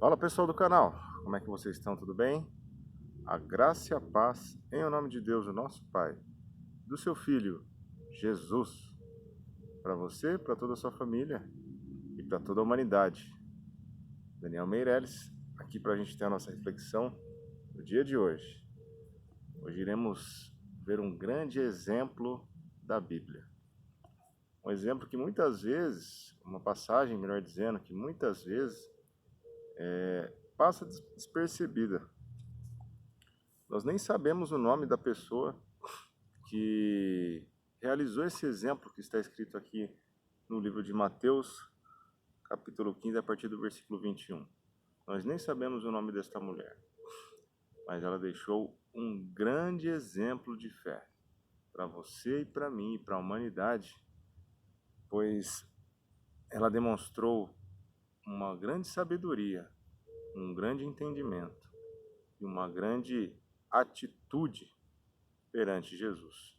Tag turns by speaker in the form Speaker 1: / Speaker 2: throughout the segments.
Speaker 1: Fala pessoal do canal, como é que vocês estão? Tudo bem? A graça e a paz em o nome de Deus, o nosso Pai, do seu Filho Jesus, para você, para toda a sua família e para toda a humanidade. Daniel Meireles, aqui para a gente ter a nossa reflexão no dia de hoje. Hoje iremos ver um grande exemplo da Bíblia. Um exemplo que muitas vezes, uma passagem, melhor dizendo, que muitas vezes passa despercebida. Nós nem sabemos o nome da pessoa que realizou esse exemplo que está escrito aqui no livro de Mateus, capítulo 15, a partir do versículo 21. Nós nem sabemos o nome desta mulher, mas ela deixou um grande exemplo de fé para você e para mim e para a humanidade, pois ela demonstrou uma grande sabedoria, um grande entendimento e uma grande atitude perante Jesus.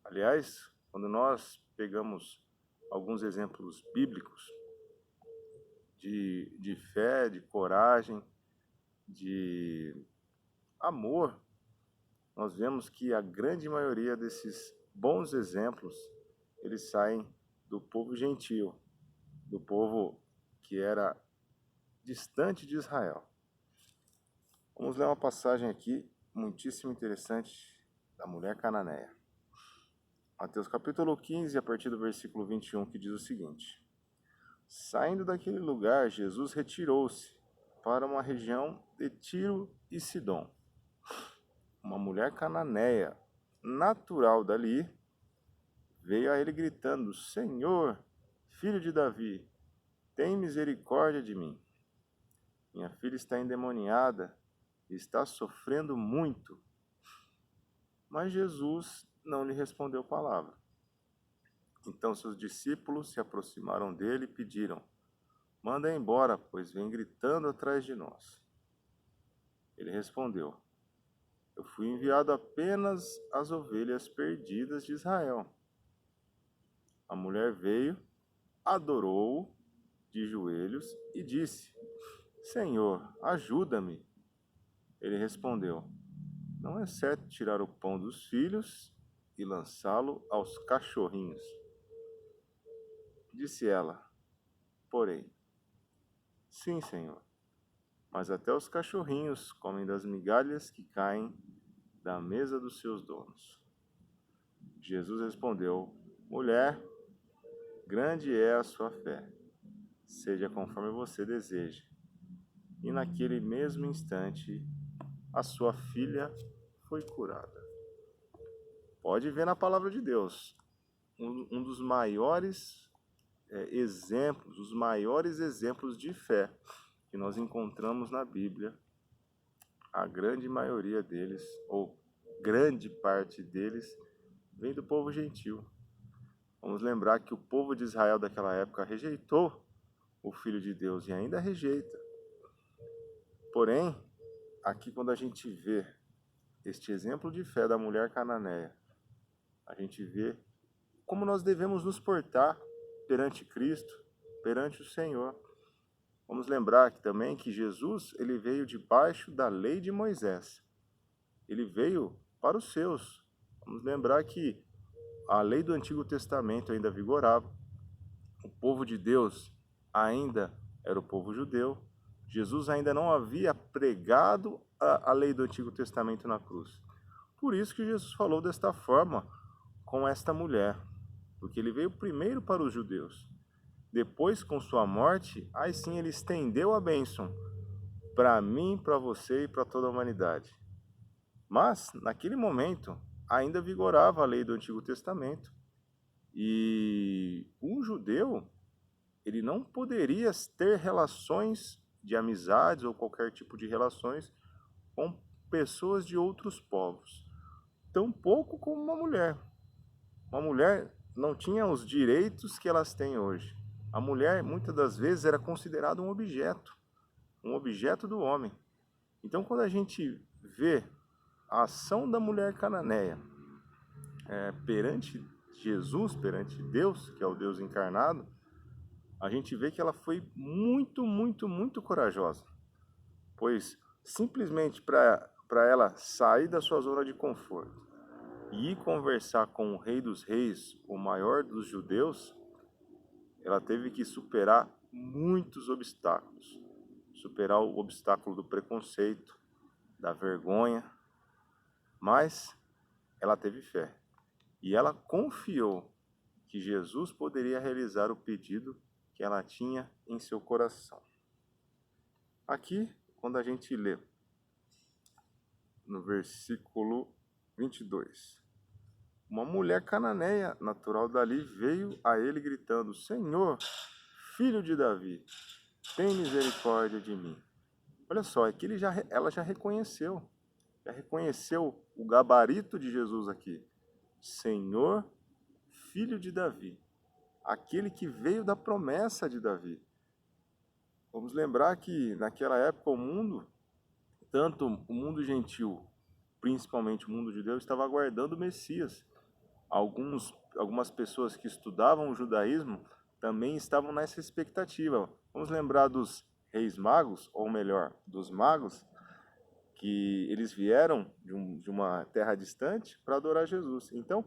Speaker 1: Aliás, quando nós pegamos alguns exemplos bíblicos de fé, de coragem, de amor, nós vemos que a grande maioria desses bons exemplos, eles saem do povo gentio, do povo que era distante de Israel. Vamos ler uma passagem aqui muitíssimo interessante da mulher cananeia. Mateus capítulo 15, a partir do versículo 21, que diz o seguinte: Saindo daquele lugar, Jesus retirou-se para uma região de Tiro e Sidom. Uma mulher cananeia, natural dali, veio a ele gritando: Senhor, filho de Davi, tem misericórdia de mim. Minha filha está endemoniada e está sofrendo muito. Mas Jesus não lhe respondeu palavra. Então seus discípulos se aproximaram dele e pediram: Manda embora, pois vem gritando atrás de nós. Ele respondeu: Eu fui enviado apenas às ovelhas perdidas de Israel. A mulher veio, adorou-o de joelhos e disse: Senhor, ajuda-me. Ele respondeu: Não é certo tirar o pão dos filhos e lançá-lo aos cachorrinhos. Disse ela, porém: Sim, Senhor, mas até os cachorrinhos comem das migalhas que caem da mesa dos seus donos. Jesus respondeu: Mulher, grande é a sua fé, seja conforme você deseja. E naquele mesmo instante, a sua filha foi curada. Pode ver na palavra de Deus, um dos maiores exemplos, os maiores exemplos de fé que nós encontramos na Bíblia. A grande maioria deles, ou grande parte deles, vem do povo gentil. Vamos lembrar que o povo de Israel daquela época rejeitou o Filho de Deus e ainda rejeita. Porém, aqui quando a gente vê este exemplo de fé da mulher cananeia, a gente vê como nós devemos nos portar perante Cristo, perante o Senhor. Vamos lembrar também que Jesus, ele veio debaixo da lei de Moisés. Ele veio para os seus. Vamos lembrar que a lei do Antigo Testamento ainda vigorava. O povo de Deus ainda era o povo judeu. Jesus ainda não havia pregado a lei do Antigo Testamento na cruz. Por isso que Jesus falou desta forma com esta mulher, porque ele veio primeiro para os judeus. Depois, com sua morte, aí sim ele estendeu a bênção para mim, para você e para toda a humanidade. Mas, naquele momento, ainda vigorava a lei do Antigo Testamento. E um judeu, ele não poderia ter relações de amizades ou qualquer tipo de relações com pessoas de outros povos. Tampouco como uma mulher. Uma mulher não tinha os direitos que elas têm hoje. A mulher, muitas das vezes, era considerada um objeto do homem. Então, quando a gente vê a ação da mulher cananeia perante Jesus, perante Deus, que é o Deus encarnado, a gente vê que ela foi muito, muito, muito corajosa. pois simplesmente para ela sair da sua zona de conforto e ir conversar com o Rei dos Reis, o maior dos judeus, ela teve que superar muitos obstáculos. Superar o obstáculo do preconceito, da vergonha, mas ela teve fé. E ela confiou que Jesus poderia realizar o pedido que ela tinha em seu coração. Aqui, quando a gente lê no versículo 22, uma mulher cananeia, natural dali, veio a ele gritando: Senhor, filho de Davi, tem misericórdia de mim. Olha só, é que ela já reconheceu o gabarito de Jesus aqui. Senhor, filho de Davi, aquele que veio da promessa de Davi. Vamos lembrar que naquela época o mundo, tanto o mundo gentil, principalmente o mundo judeu, estava aguardando o Messias. Algumas pessoas que estudavam o judaísmo também estavam nessa expectativa. Vamos lembrar dos reis magos, ou melhor, dos magos, que eles vieram de uma terra distante para adorar Jesus. Então,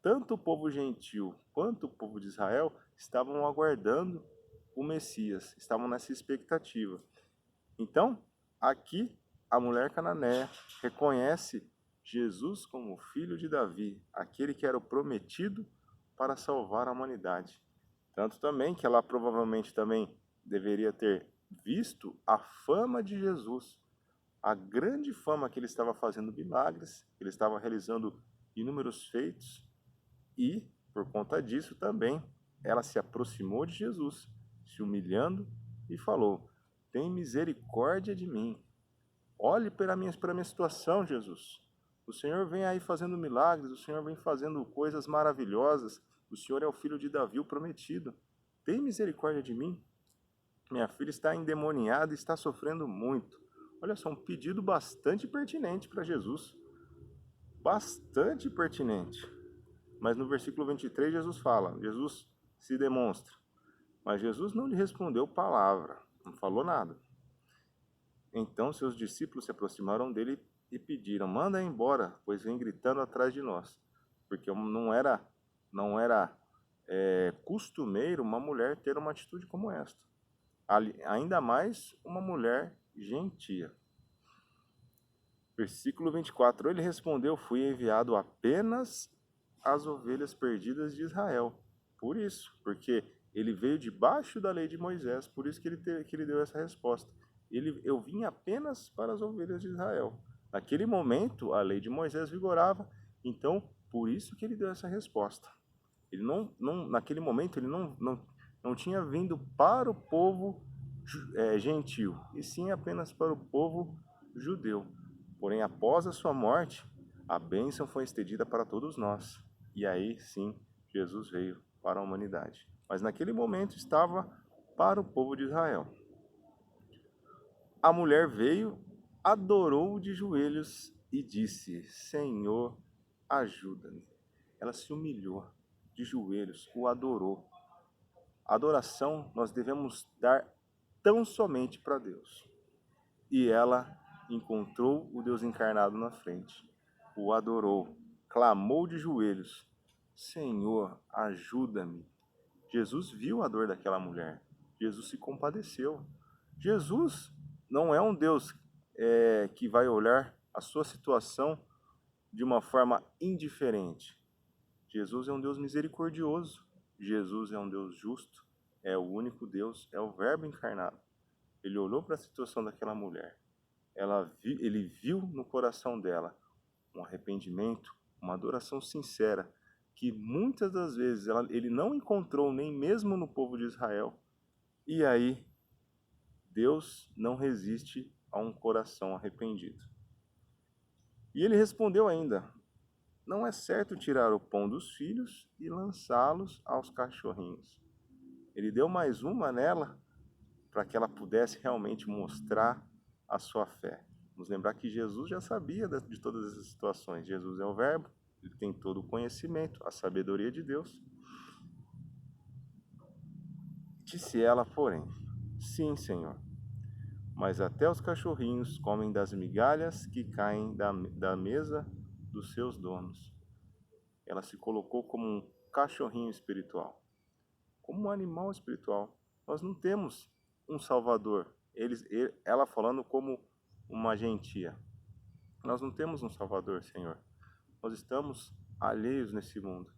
Speaker 1: tanto o povo gentil quanto o povo de Israel estavam aguardando o Messias, estavam nessa expectativa. Então, aqui a mulher cananeia reconhece Jesus como o filho de Davi, aquele que era o prometido para salvar a humanidade. Tanto também que ela provavelmente também deveria ter visto a fama de Jesus, a grande fama que ele estava fazendo milagres, que ele estava realizando inúmeros feitos, e, por conta disso também, ela se aproximou de Jesus, se humilhando e falou: tem misericórdia de mim. Olhe para a minha situação, Jesus. O Senhor vem aí fazendo milagres, o Senhor vem fazendo coisas maravilhosas. O Senhor é o filho de Davi, o prometido. Tem misericórdia de mim. Minha filha está endemoniada e está sofrendo muito. Olha só, um pedido bastante pertinente para Jesus. Bastante pertinente. Mas no versículo 23, Jesus se demonstra. Mas Jesus não lhe respondeu palavra, não falou nada. Então seus discípulos se aproximaram dele e pediram: manda embora, pois vem gritando atrás de nós. Porque não era costumeiro uma mulher ter uma atitude como esta. Ainda mais uma mulher gentia. Versículo 24, ele respondeu: fui enviado apenas às ovelhas perdidas de Israel. Por isso, porque ele veio debaixo da lei de Moisés, por isso que ele deu essa resposta. Eu vim apenas para as ovelhas de Israel. Naquele momento, a lei de Moisés vigorava, então, por isso que ele deu essa resposta. Ele naquele momento, ele não tinha vindo para o povo gentil, e sim apenas para o povo judeu. Porém, após a sua morte, a bênção foi estendida para todos nós. E aí, sim, Jesus veio para a humanidade. Mas naquele momento estava para o povo de Israel. A mulher veio, adorou de joelhos e disse: Senhor, ajuda-me. Ela se humilhou de joelhos, o adorou. A adoração nós devemos dar tão somente para Deus. E ela encontrou o Deus encarnado na frente, o adorou, clamou de joelhos: Senhor, ajuda-me. Jesus viu a dor daquela mulher, Jesus se compadeceu. Jesus não é um Deus que vai olhar a sua situação de uma forma indiferente. Jesus é um Deus misericordioso, Jesus é um Deus justo, é o único Deus, é o Verbo encarnado. Ele olhou para a situação daquela mulher, ele viu no coração dela um arrependimento, uma adoração sincera, que muitas das vezes ele não encontrou nem mesmo no povo de Israel. E aí, Deus não resiste a um coração arrependido. E ele respondeu ainda: não é certo tirar o pão dos filhos e lançá-los aos cachorrinhos. Ele deu mais uma nela para que ela pudesse realmente mostrar a sua fé. Vamos lembrar que Jesus já sabia de todas essas situações. Jesus é o Verbo, ele tem todo o conhecimento, a sabedoria de Deus. Disse ela, porém: sim, Senhor, mas até os cachorrinhos comem das migalhas que caem da mesa dos seus donos. Ela se colocou como um cachorrinho espiritual, como um animal espiritual. Nós não temos um salvador. Ela falando como uma gentia. Nós não temos um salvador, Senhor. Nós estamos alheios nesse mundo.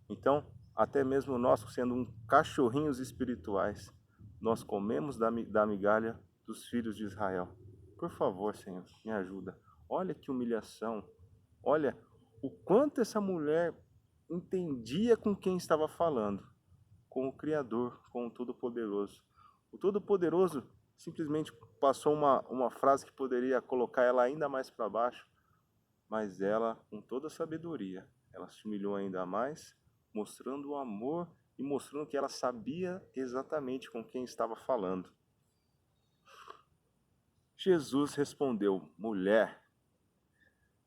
Speaker 1: Então, até mesmo nós, sendo cachorrinhos espirituais, nós comemos da migalha dos filhos de Israel. Por favor, Senhor, me ajuda. Olha que humilhação. Olha o quanto essa mulher entendia com quem estava falando. Com o Criador, com o Todo-Poderoso. O Todo-Poderoso simplesmente passou uma frase que poderia colocar ela ainda mais para baixo, mas ela, com toda a sabedoria, ela se humilhou ainda mais, mostrando o amor e mostrando que ela sabia exatamente com quem estava falando. Jesus respondeu: mulher,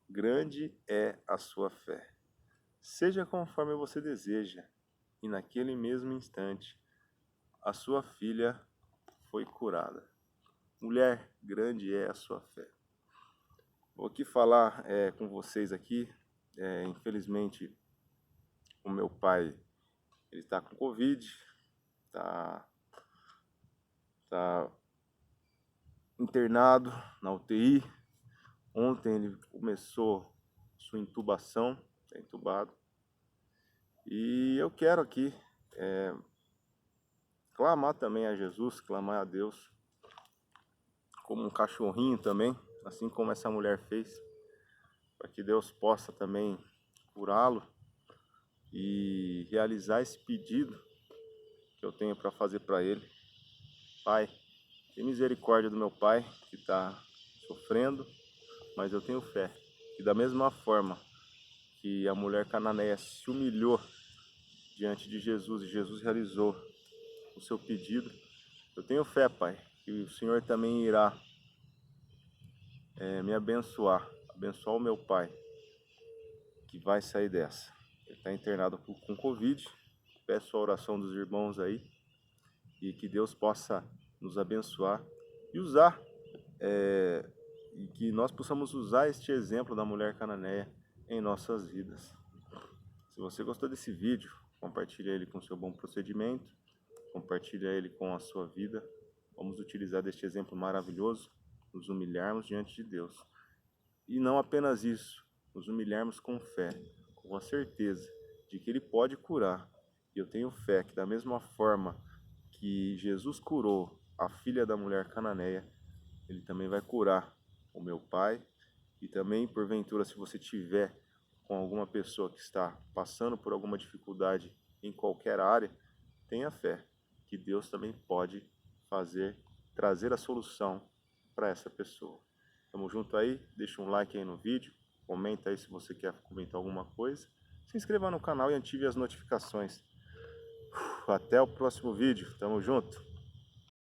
Speaker 1: grande é a sua fé. Seja conforme você deseja. E naquele mesmo instante, a sua filha foi curada. Mulher, grande é a sua fé. Vou aqui falar com vocês aqui. Infelizmente, o meu pai ele está com Covid, está internado na UTI. Ontem ele começou sua intubação, está entubado. E eu quero aqui clamar também a Jesus, clamar a Deus, como um cachorrinho também, assim como essa mulher fez, para que Deus possa também curá-lo e realizar esse pedido que eu tenho para fazer para ele. Pai, tem misericórdia do meu pai que está sofrendo, mas eu tenho fé que da mesma forma que a mulher cananeia se humilhou diante de Jesus e Jesus realizou o seu pedido, eu tenho fé, Pai, que o Senhor também irá me abençoar o meu pai, que vai sair dessa. Ele está internado com Covid. Peço a oração dos irmãos aí e que Deus possa nos abençoar e usar, e que nós possamos usar este exemplo da mulher cananeia em nossas vidas. Se você gostou desse vídeo, compartilhe ele com o seu bom procedimento, compartilhe ele com a sua vida. Vamos utilizar deste exemplo maravilhoso, nos humilharmos diante de Deus. E não apenas isso, nos humilharmos com fé, com a certeza de que Ele pode curar. E eu tenho fé que da mesma forma que Jesus curou a filha da mulher cananeia, Ele também vai curar o meu pai. E também, porventura, se você tiver com alguma pessoa que está passando por alguma dificuldade em qualquer área, tenha fé que Deus também pode trazer a solução para essa pessoa. Tamo junto aí, deixa um like aí no vídeo, comenta aí se você quer comentar alguma coisa, se inscreva no canal e ative as notificações. Até o próximo vídeo, tamo junto!